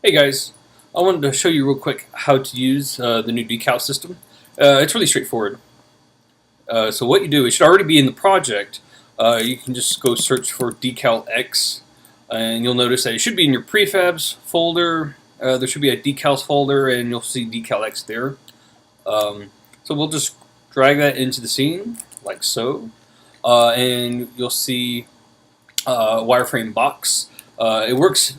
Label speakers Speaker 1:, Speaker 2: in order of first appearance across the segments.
Speaker 1: Hey guys, I wanted to show you real quick how to use the new decal system. It's really straightforward. So what you do, it should already be in the project. You can just go search for DecalX, and you'll notice that it should be in your prefabs folder. There should be a decals folder, and you'll see DecalX there. So we'll just drag that into the scene, like so, and you'll see wireframe box. It works.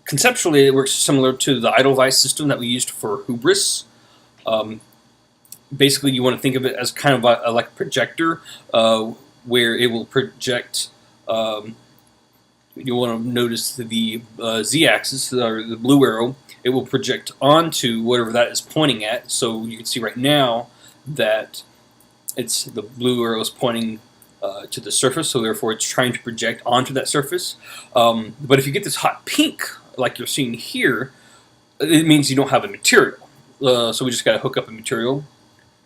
Speaker 1: Conceptually, it works similar to the Edelweiss system that we used for Hubris. Basically, you want to think of it as kind of like a projector, where it will project. You want to notice the z-axis, or the blue arrow. It will project onto whatever that is pointing at. So you can see right now that it's the blue arrow is pointing to the surface, so therefore it's trying to project onto that surface. But if you get this hot pink, like you're seeing here, it means you don't have a material. So we just got to hook up a material.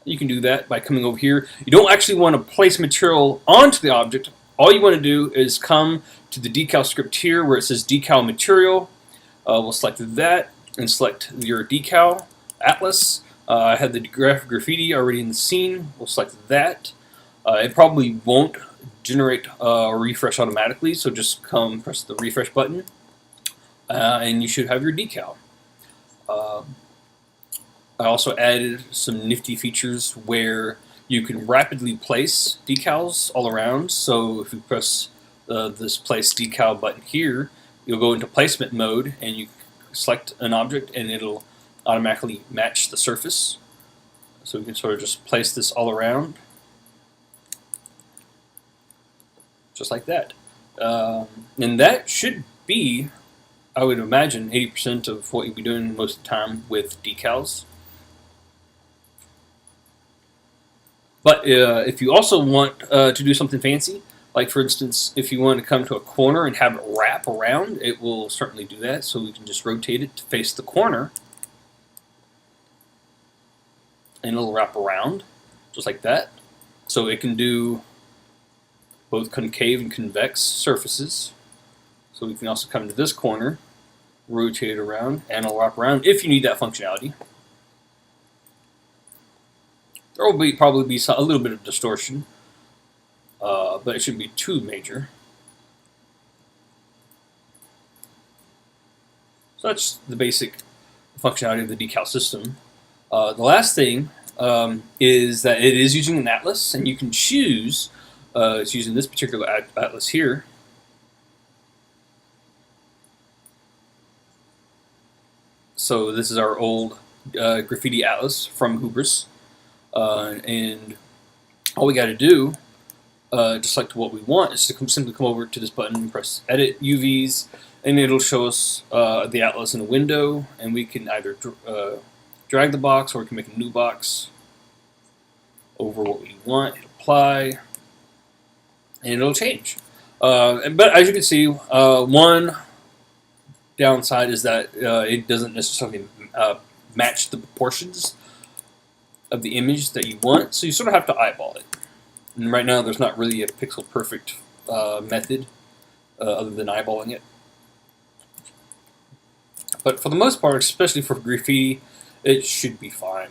Speaker 1: You can do that by coming over here. You don't actually want to place material onto the object. All you want to do is come to the decal script here where it says decal material. We'll select that and select your decal atlas. I had the graffiti already in the scene. We'll select that. It probably won't generate a refresh automatically, so just press the refresh button, and you should have your decal. I also added some nifty features where you can rapidly place decals all around. So if you press this place decal button here, you'll go into placement mode and you select an object and it'll automatically match the surface. So we can sort of just place this all around, just like that. And that should be, I would imagine, 80% of what you'll be doing most of the time with decals. But if you also want to do something fancy, like for instance, if you want to come to a corner and have it wrap around, it will certainly do that. So we can just rotate it to face the corner, and it'll wrap around, just like that. So it can do both concave and convex surfaces. So we can also come to this corner, rotate it around, and it'll wrap around if you need that functionality. There will probably be a little bit of distortion, but it shouldn't be too major. So that's the basic functionality of the decal system. The last thing is that it is using an atlas, and you can choose, it's using this particular atlas here. So this is our old graffiti atlas from Hubris. And all we got to do, just like to what we want, is to simply come over to this button and press Edit UVs, and it'll show us the atlas in a window, and we can either drag the box, or we can make a new box over what we want, hit apply, and it'll change. But as you can see, one downside is that it doesn't necessarily match the proportions of the image that you want, so you sort of have to eyeball it. And right now there's not really a pixel perfect method other than eyeballing it. But for the most part, especially for graffiti, it should be fine.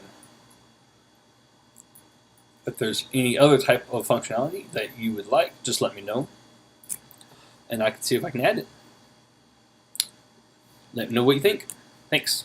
Speaker 1: If there's any other type of functionality that you would like, just let me know, and I can see if I can add it. Let me know what you think. Thanks.